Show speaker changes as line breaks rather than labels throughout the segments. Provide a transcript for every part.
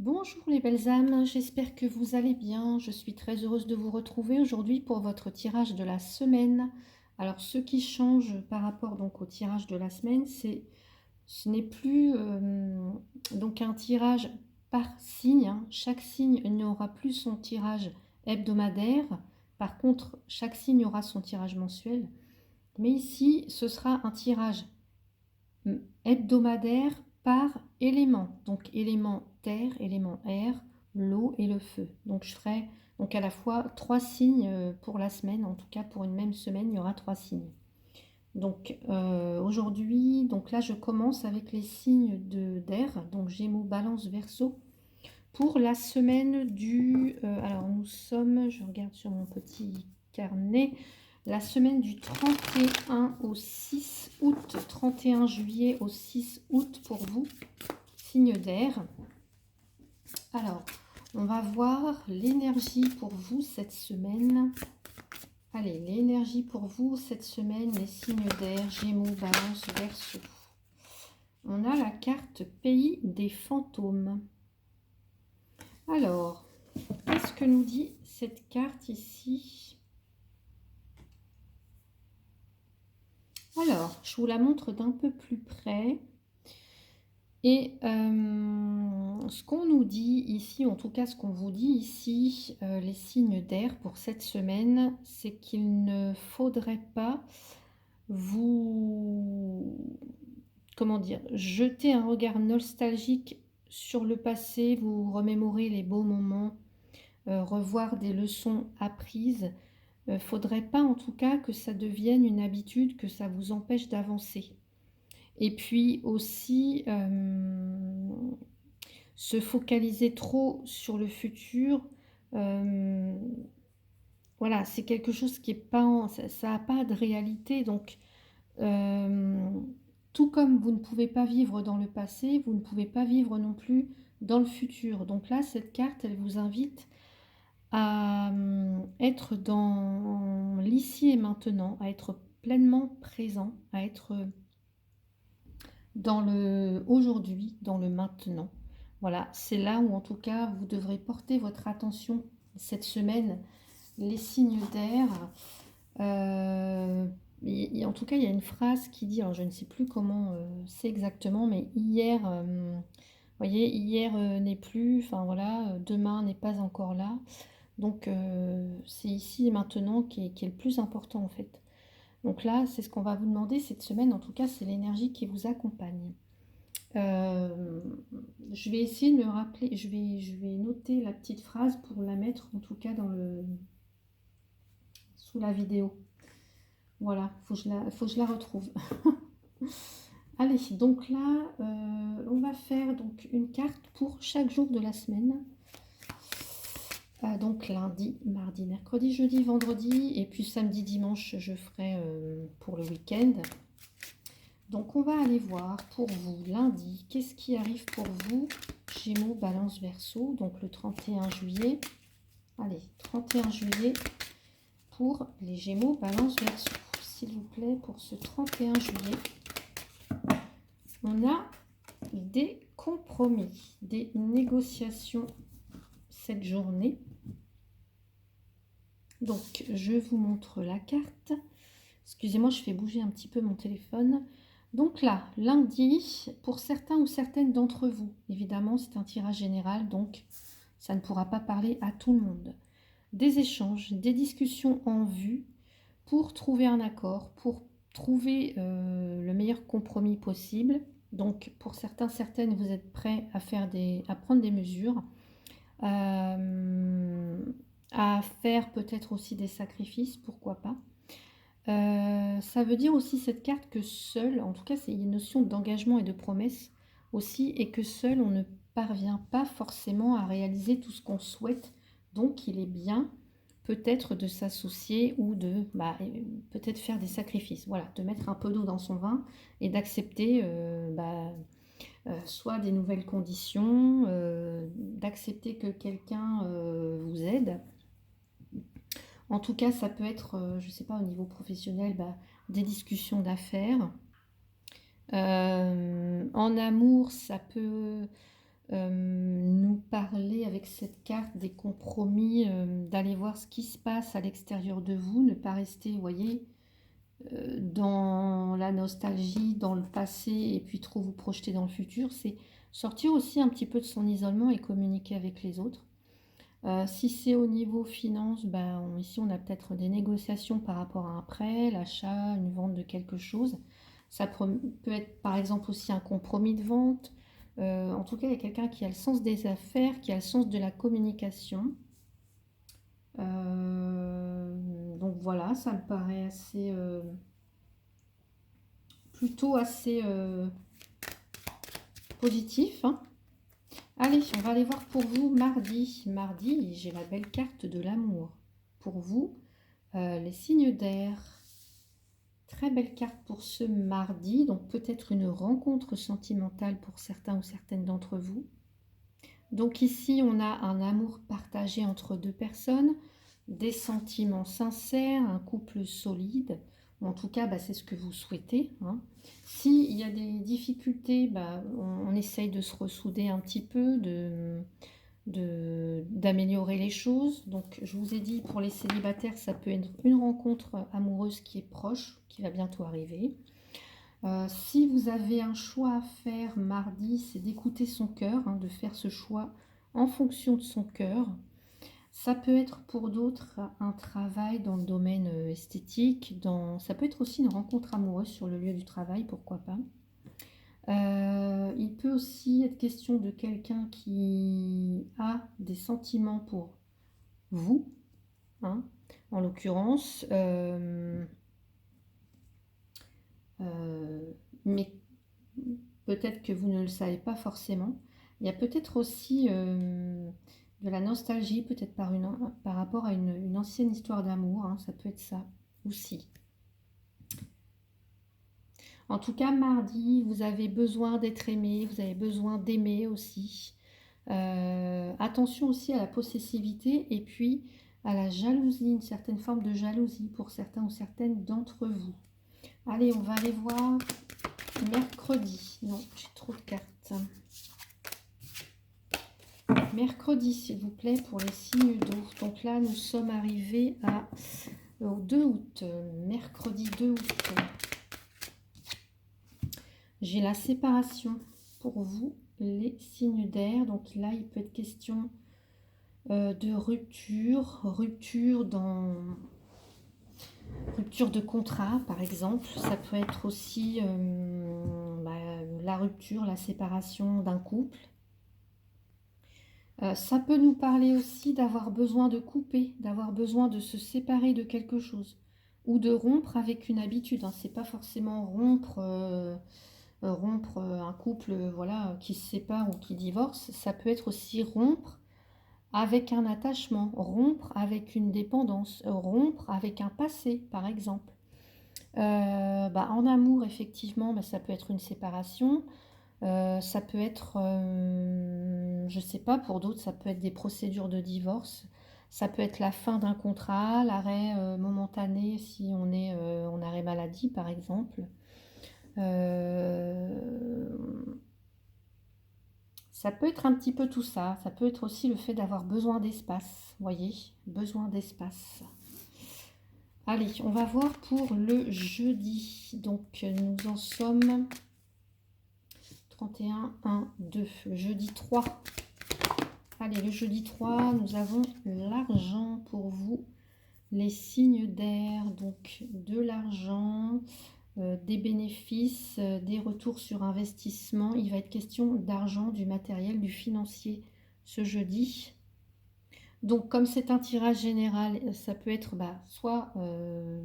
Bonjour les belles âmes, j'espère que vous allez bien. Je suis très heureuse de vous retrouver aujourd'hui pour votre tirage de la semaine. Alors ce qui change par rapport donc au tirage de la semaine, ce n'est plus donc un tirage par signe, hein. Chaque signe n'aura plus son tirage hebdomadaire. Par contre, chaque signe aura son tirage mensuel. Mais ici, ce sera un tirage hebdomadaire par élément. Donc élément terre, élément air, l'eau et le feu. Donc je ferai donc à la fois 3 signes pour la semaine. En tout cas pour une même semaine, il y aura 3 signes. Donc aujourd'hui, donc là je commence avec les signes d'air. Donc Gémeaux, Balance, Verseau. Pour la semaine du... alors nous sommes, je regarde sur mon petit carnet, la semaine du 31 au 6 août, 31 juillet au 6 août pour vous, signe d'air. Alors, on va voir l'énergie pour vous cette semaine. Allez, l'énergie pour vous cette semaine, les signes d'air, Gémeaux, Balance, Verseau. On a la carte Pays des fantômes. Alors, qu'est-ce que nous dit cette carte ici? Alors, je vous la montre d'un peu plus près. Et ce qu'on nous dit ici, en tout cas ce qu'on vous dit ici, les signes d'air pour cette semaine, c'est qu'il ne faudrait pas vous, comment dire, jeter un regard nostalgique sur le passé, vous remémorer les beaux moments, revoir des leçons apprises. Faudrait pas en tout cas que ça devienne une habitude, que ça vous empêche d'avancer. Et puis aussi, se focaliser trop sur le futur, voilà, c'est quelque chose qui est pas, ça n'a pas de réalité. Donc, tout comme vous ne pouvez pas vivre dans le passé, vous ne pouvez pas vivre non plus dans le futur. Donc là, cette carte, elle vous invite à être dans l'ici et maintenant, à être pleinement présent, à être dans le aujourd'hui, dans le maintenant. Voilà, c'est là où en tout cas vous devrez porter votre attention cette semaine, les signes d'air. En tout cas, il y a une phrase qui dit, alors je ne sais plus comment c'est exactement, mais hier, vous voyez, hier n'est plus, enfin voilà, demain n'est pas encore là. Donc, c'est ici et maintenant qui est le plus important en fait. Donc là, c'est ce qu'on va vous demander cette semaine. En tout cas, c'est l'énergie qui vous accompagne. Euh, je vais essayer de me rappeler, je vais noter la petite phrase pour la mettre en tout cas sous la vidéo. Voilà, faut que je la retrouve. Allez, donc là, on va faire donc une carte pour chaque jour de la semaine. Donc lundi, mardi, mercredi, jeudi, vendredi, et puis samedi, dimanche, je ferai pour le week-end. Donc on va aller voir pour vous lundi, qu'est-ce qui arrive pour vous, Gémeaux, Balance, Verseau, donc le 31 juillet. Allez, 31 juillet pour les Gémeaux, Balance, Verseau. S'il vous plaît, pour ce 31 juillet, on a des compromis, des négociations cette journée. Donc, je vous montre la carte. Excusez-moi, je fais bouger un petit peu mon téléphone. Donc là, lundi, pour certains ou certaines d'entre vous, évidemment, c'est un tirage général, donc ça ne pourra pas parler à tout le monde. Des échanges, des discussions en vue pour trouver un accord, pour trouver le meilleur compromis possible. Donc, pour certains, certaines, vous êtes prêts à prendre des mesures. À faire peut-être aussi des sacrifices, pourquoi pas. Ça veut dire aussi cette carte que seul, en tout cas c'est une notion d'engagement et de promesse aussi, et que seul on ne parvient pas forcément à réaliser tout ce qu'on souhaite. Donc il est bien peut-être de s'associer ou de peut-être faire des sacrifices, voilà, de mettre un peu d'eau dans son vin et d'accepter soit des nouvelles conditions, d'accepter que quelqu'un vous aide. En tout cas, ça peut être, je ne sais pas, au niveau professionnel, des discussions d'affaires. En amour, ça peut nous parler avec cette carte des compromis, d'aller voir ce qui se passe à l'extérieur de vous, ne pas rester, vous voyez, dans la nostalgie, dans le passé, et puis trop vous projeter dans le futur. C'est sortir aussi un petit peu de son isolement et communiquer avec les autres. Si c'est au niveau finance, ben, ici on a peut-être des négociations par rapport à un prêt, l'achat, une vente de quelque chose. Ça peut être par exemple aussi un compromis de vente. En tout cas, il y a quelqu'un qui a le sens des affaires, qui a le sens de la communication. Donc voilà, ça me paraît assez, plutôt assez positif, hein. Allez, on va aller voir pour vous mardi. Mardi, j'ai la belle carte de l'amour. Pour vous, les signes d'air. Très belle carte pour ce mardi. Donc peut-être une rencontre sentimentale pour certains ou certaines d'entre vous. Donc ici, on a un amour partagé entre deux personnes, des sentiments sincères, un couple solide. Ou en tout cas, bah, c'est ce que vous souhaitez, hein. S'il y a des difficultés, bah, on essaye de se ressouder un petit peu, d'améliorer les choses. Donc je vous ai dit, pour les célibataires, ça peut être une rencontre amoureuse qui est proche, qui va bientôt arriver. Si vous avez un choix à faire mardi, c'est d'écouter son cœur, hein, de faire ce choix en fonction de son cœur. Ça peut être pour d'autres un travail dans le domaine esthétique, ça peut être aussi une rencontre amoureuse sur le lieu du travail, pourquoi pas. Il peut aussi être question de quelqu'un qui a des sentiments pour vous, hein, en l'occurrence, mais peut-être que vous ne le savez pas forcément. Il y a peut-être aussi de la nostalgie, peut-être par rapport à une ancienne histoire d'amour, hein, ça peut être ça aussi. En tout cas, mardi, vous avez besoin d'être aimé, vous avez besoin d'aimer aussi. Attention aussi à la possessivité et puis à la jalousie, une certaine forme de jalousie pour certains ou certaines d'entre vous. Allez, on va aller voir mercredi. Non, j'ai trop de cartes. Mercredi, s'il vous plaît, pour les signes d'eau. Donc là, nous sommes arrivés au 2 août. Mercredi 2 août. J'ai la séparation pour vous, les signes d'air. Donc là, il peut être question de rupture de contrat, par exemple. Ça peut être aussi la rupture, la séparation d'un couple. Ça peut nous parler aussi d'avoir besoin de couper, d'avoir besoin de se séparer de quelque chose ou de rompre avec une habitude, hein. C'est pas forcément rompre un couple, voilà, qui se sépare ou qui divorce. Ça peut être aussi rompre avec un attachement, rompre avec une dépendance, rompre avec un passé, par exemple. En amour, effectivement, ça peut être une séparation. Ça peut être, je sais pas, pour d'autres, ça peut être des procédures de divorce. Ça peut être la fin d'un contrat, l'arrêt momentané si on est en arrêt maladie, par exemple. Ça peut être un petit peu tout ça. Ça peut être aussi le fait d'avoir besoin d'espace. Voyez, besoin d'espace. Allez, on va voir pour le jeudi. Donc, nous en sommes 31, 1, 2. Le jeudi 3. Allez, le jeudi 3, nous avons l'argent pour vous. Les signes d'air, donc de l'argent, des bénéfices, des retours sur investissement. Il va être question d'argent, du matériel, du financier ce jeudi. Donc comme c'est un tirage général, ça peut être soit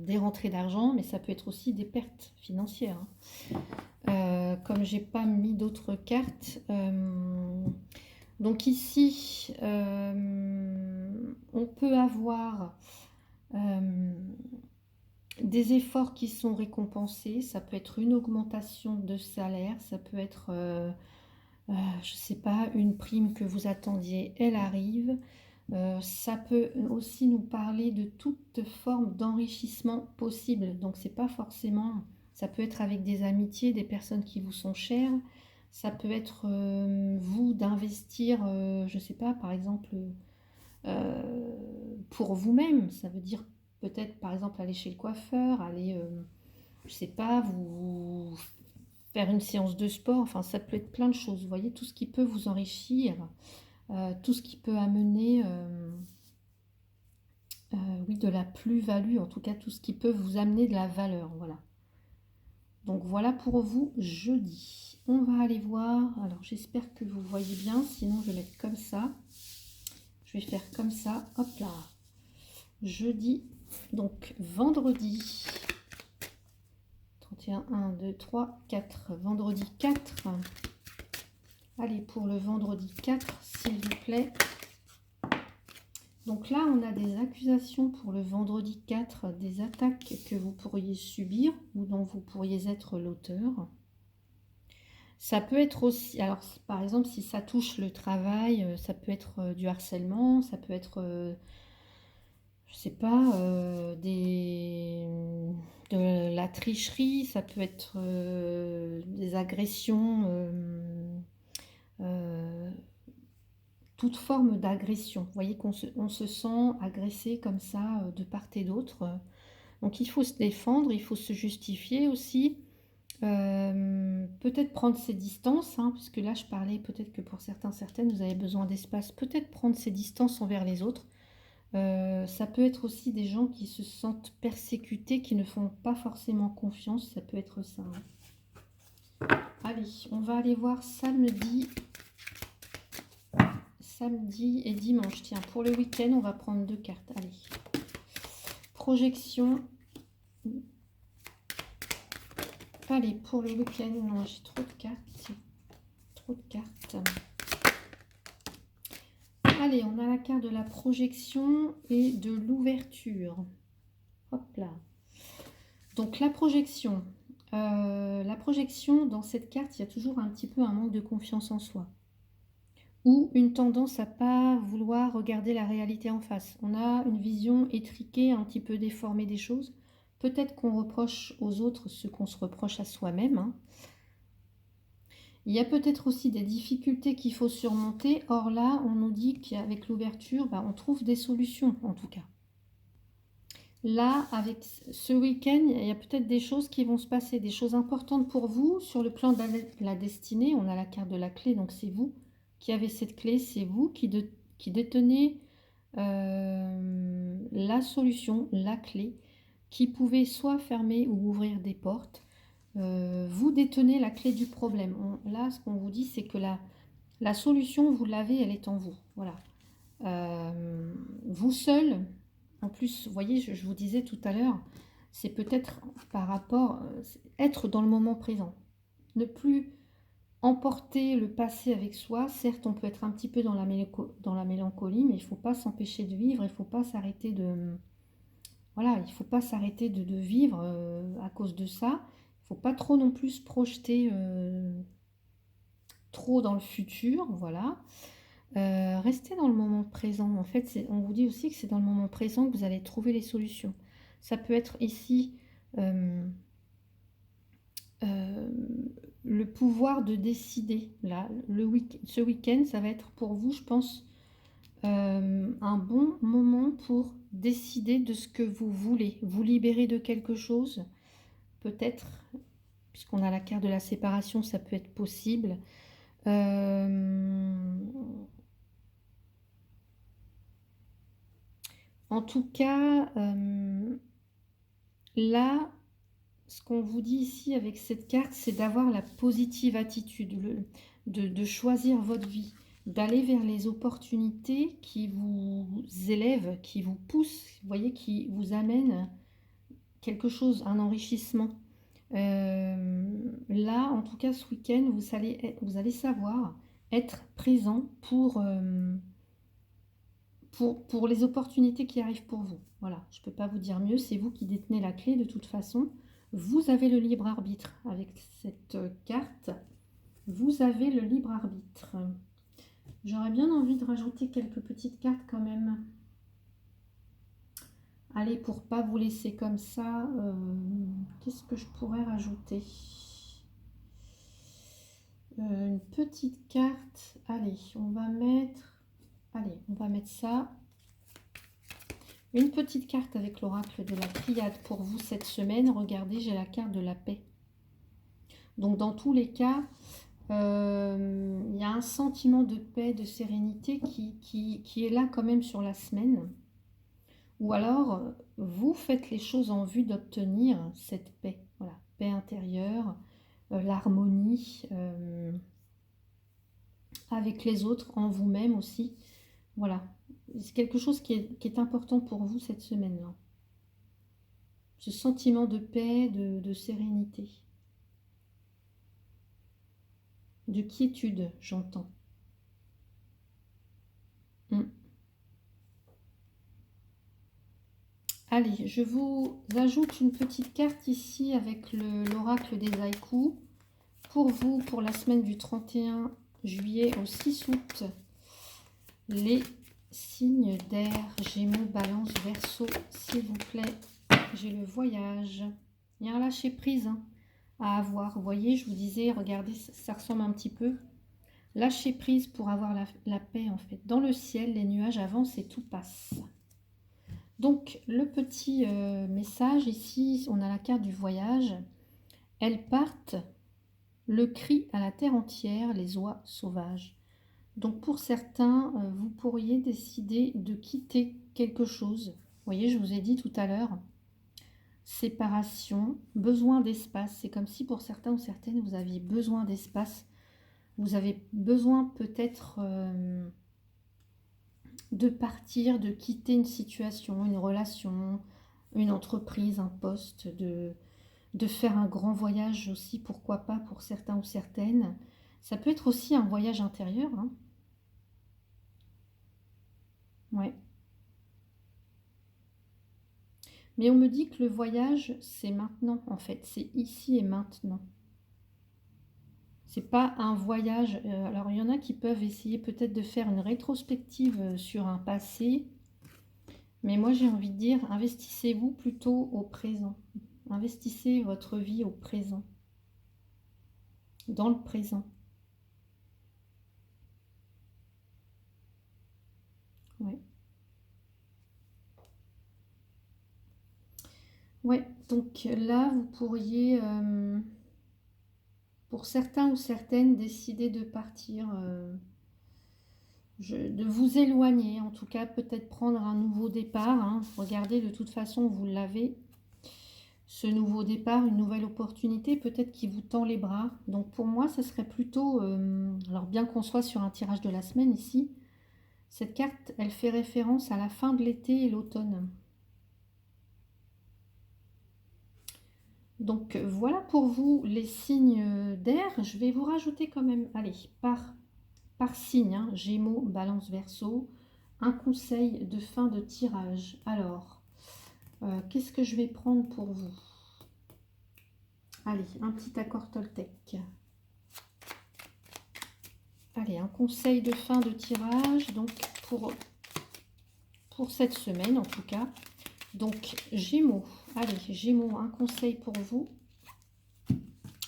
des rentrées d'argent, mais ça peut être aussi des pertes financières, hein. Comme j'ai pas mis d'autres cartes, donc ici on peut avoir des efforts qui sont récompensés. Ça peut être une augmentation de salaire, ça peut être je sais pas, une prime que vous attendiez, elle arrive. Ça peut aussi nous parler de toute forme d'enrichissement possible. Donc c'est pas forcément, ça peut être avec des amitiés, des personnes qui vous sont chères, Ça peut être vous d'investir, je sais pas, par exemple, pour vous-même. Ça veut dire peut-être, par exemple, aller chez le coiffeur, aller, je sais pas, vous faire une séance de sport. Enfin, ça peut être plein de choses. Vous voyez, tout ce qui peut vous enrichir, tout ce qui peut amener, oui, de la plus-value, en tout cas, tout ce qui peut vous amener de la valeur. Voilà. Donc voilà pour vous jeudi. On va aller voir. Alors j'espère que vous voyez bien. Sinon je vais mettre comme ça. Je vais faire comme ça. Hop là. Jeudi. Donc vendredi. 31, 1, 2, 3, 4. Vendredi 4. Allez pour le vendredi 4 s'il vous plaît. Donc là on a des accusations pour le vendredi 4. Des attaques que vous pourriez subir ou dont vous pourriez être l'auteur. Ça peut être aussi, alors par exemple, si ça touche le travail, ça peut être du harcèlement, ça peut être, je sais pas, de la tricherie, ça peut être des agressions, euh, toute forme d'agression. Vous voyez on se sent agressé comme ça de part et d'autre. Donc il faut se défendre, il faut se justifier aussi. Peut-être prendre ses distances, hein, parce que là je parlais peut-être que pour certains, certaines, vous avez besoin d'espace. Peut-être prendre ses distances envers les autres. Ça peut être aussi des gens qui se sentent persécutés, qui ne font pas forcément confiance. Ça peut être ça. Hein. Allez, on va aller voir samedi et dimanche. Tiens, pour le week-end, on va prendre 2 cartes. Allez. Projection. Allez, pour le week-end, non, j'ai trop de cartes. Trop de cartes. Allez, on a la carte de la projection et de l'ouverture. Hop là. Donc la projection. Dans cette carte, il y a toujours un petit peu un manque de confiance en soi. Ou une tendance à pas vouloir regarder la réalité en face. On a une vision étriquée, un petit peu déformée des choses. Peut-être qu'on reproche aux autres ce qu'on se reproche à soi-même. Hein. Il y a peut-être aussi des difficultés qu'il faut surmonter. Or là, on nous dit qu'avec l'ouverture, on trouve des solutions en tout cas. Là, avec ce week-end, il y a peut-être des choses qui vont se passer, des choses importantes pour vous. Sur le plan de la destinée, on a la carte de la clé, donc c'est vous qui avez cette clé, c'est vous qui détenez la solution, la clé, qui pouvait soit fermer ou ouvrir des portes. Vous détenez la clé du problème. Là, ce qu'on vous dit, c'est que la solution, vous l'avez, elle est en vous. Voilà. Vous seul, en plus, vous voyez, je vous disais tout à l'heure, c'est peut-être par rapport, être dans le moment présent. Ne plus emporter le passé avec soi. Certes, on peut être un petit peu dans la mélancolie, mais il ne faut pas s'empêcher de vivre, il ne faut pas s'arrêter de... Voilà, il ne faut pas s'arrêter de vivre à cause de ça. Il ne faut pas trop non plus se projeter trop dans le futur, voilà. Restez dans le moment présent. En fait, on vous dit aussi que c'est dans le moment présent que vous allez trouver les solutions. Ça peut être ici le pouvoir de décider. Là, ce week-end, ça va être pour vous, je pense, un bon moment pour décider de ce que vous voulez. Vous libérer de quelque chose, peut-être, puisqu'on a la carte de la séparation, ça peut être possible. En tout cas, là, ce qu'on vous dit ici avec cette carte, c'est d'avoir la positive attitude, de choisir votre vie, d'aller vers les opportunités qui vous élèvent, qui vous poussent, vous voyez, qui vous amènent quelque chose, un enrichissement. Là, en tout cas, ce week-end, vous allez savoir être présent pour les opportunités qui arrivent pour vous. Voilà, je ne peux pas vous dire mieux, c'est vous qui détenez la clé de toute façon. Vous avez le libre arbitre avec cette carte. Vous avez le libre arbitre. J'aurais bien envie de rajouter quelques petites cartes quand même. Allez, pour pas vous laisser comme ça, qu'est-ce que je pourrais rajouter? une petite carte. Allez, on va mettre... Allez, on va mettre ça. Une petite carte avec l'oracle de la Triade pour vous cette semaine. Regardez, j'ai la carte de la paix. Donc, dans tous les cas, il y a un sentiment de paix, de sérénité qui est là quand même sur la semaine. Ou alors, vous faites les choses en vue d'obtenir cette paix. Voilà, paix intérieure, l'harmonie avec les autres, en vous-même aussi. Voilà, c'est quelque chose qui est important pour vous cette semaine-là. Ce sentiment de paix, de sérénité. De quiétude, j'entends. Allez, je vous ajoute une petite carte ici avec l'oracle des haïkus. Pour vous, pour la semaine du 31 juillet au 6 août, les signes d'air, Gémeaux, Balance, Verseau, s'il vous plaît. J'ai le voyage. Il y a un lâcher-prise à avoir. Vous voyez, je vous disais, regardez, ça ressemble un petit peu. Lâcher prise pour avoir la paix en fait. Dans le ciel, les nuages avancent et tout passe. Donc, le petit message ici, on a la carte du voyage. Elles partent, le cri à la terre entière, les oies sauvages. Donc, pour certains, vous pourriez décider de quitter quelque chose. Vous voyez, je vous ai dit tout à l'heure, séparation, besoin d'espace. C'est comme si pour certains ou certaines, vous aviez besoin d'espace. Vous avez besoin peut-être de partir, de quitter une situation, une relation, une entreprise, un poste, de faire un grand voyage aussi, pourquoi pas pour certains ou certaines. Ça peut être aussi un voyage intérieur. Hein. Ouais. Mais on me dit que le voyage, c'est maintenant en fait, c'est ici et maintenant. C'est pas un voyage. Alors, il y en a qui peuvent essayer peut-être de faire une rétrospective sur un passé. Mais moi, j'ai envie de dire, investissez-vous plutôt au présent. Investissez votre vie au présent. Dans le présent. Ouais. Ouais, donc là, vous pourriez, pour certains ou certaines, décider de partir... de vous éloigner, en tout cas peut-être prendre un nouveau départ. Hein. Regardez, de toute façon, vous l'avez. Ce nouveau départ, une nouvelle opportunité, peut-être qui vous tend les bras. Donc pour moi, ce serait plutôt, alors bien qu'on soit sur un tirage de la semaine ici, cette carte, elle fait référence à la fin de l'été et l'automne. Donc voilà pour vous les signes d'air. Je vais vous rajouter quand même, allez, par signe, hein, Gémeaux, Balance, Verseau, un conseil de fin de tirage. Alors, qu'est-ce que je vais prendre pour vous? Allez, un petit accord Toltec. Allez, un conseil de fin de tirage, donc pour cette semaine en tout cas. Donc, Gémeaux. Allez, Gémeaux, un conseil pour vous.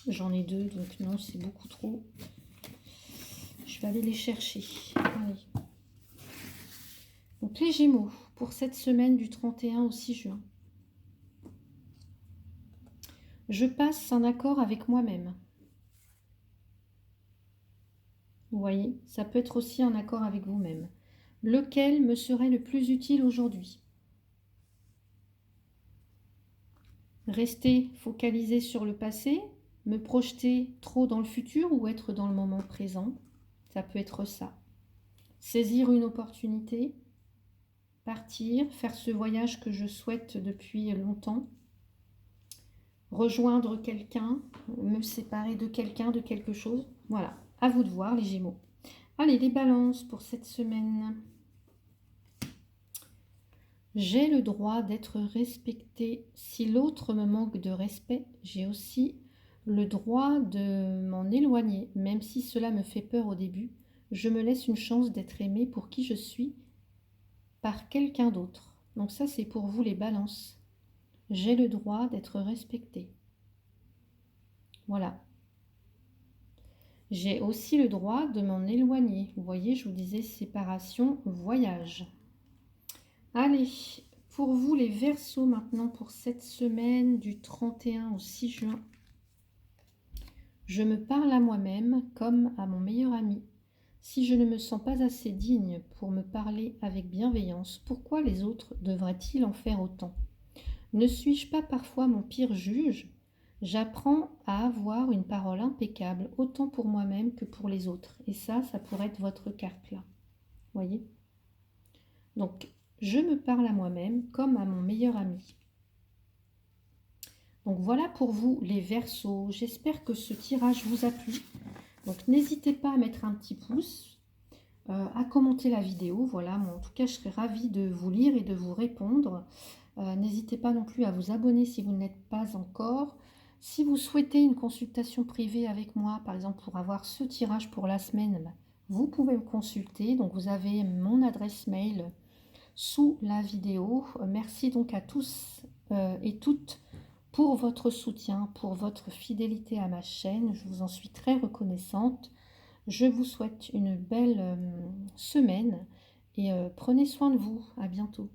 J'en ai deux, donc non, c'est beaucoup trop. Je vais aller les chercher. Allez. Donc, les Gémeaux, pour cette semaine du 31 au 6 juin. Je passe un accord avec moi-même. Vous voyez, ça peut être aussi un accord avec vous-même. Lequel me serait le plus utile aujourd'hui? Rester focalisé sur le passé, me projeter trop dans le futur ou être dans le moment présent? Ça peut être ça. Saisir une opportunité, partir, faire ce voyage que je souhaite depuis longtemps, rejoindre quelqu'un, me séparer de quelqu'un, de quelque chose. Voilà, à vous de voir les Gémeaux. Allez, les balances pour cette semaine. J'ai le droit d'être respecté. Si l'autre me manque de respect, j'ai aussi le droit de m'en éloigner. Même si cela me fait peur au début, je me laisse une chance d'être aimée pour qui je suis par quelqu'un d'autre. Donc ça, c'est pour vous les balances. J'ai le droit d'être respecté. Voilà. J'ai aussi le droit de m'en éloigner. Vous voyez, je vous disais séparation, voyage. Allez, pour vous les Verseaux maintenant, pour cette semaine du 31 au 6 juin, je me parle à moi-même comme à mon meilleur ami. Si je ne me sens pas assez digne pour me parler avec bienveillance, pourquoi les autres devraient-ils en faire autant? Ne suis-je pas parfois mon pire juge? J'apprends à avoir une parole impeccable, autant pour moi-même que pour les autres. Et ça pourrait être votre carte là. Voyez? Donc, je me parle à moi-même comme à mon meilleur ami. Donc voilà pour vous les Verseaux. J'espère que ce tirage vous a plu. Donc n'hésitez pas à mettre un petit pouce, à commenter la vidéo. Voilà, moi en tout cas je serais ravie de vous lire et de vous répondre. N'hésitez pas non plus à vous abonner si vous ne l'êtes pas encore. Si vous souhaitez une consultation privée avec moi, par exemple pour avoir ce tirage pour la semaine, vous pouvez me consulter. Donc vous avez mon adresse mail sous la vidéo. Merci donc à tous et toutes pour votre soutien, pour votre fidélité à ma chaîne. Je vous en suis très reconnaissante. Je vous souhaite une belle semaine et prenez soin de vous. À bientôt.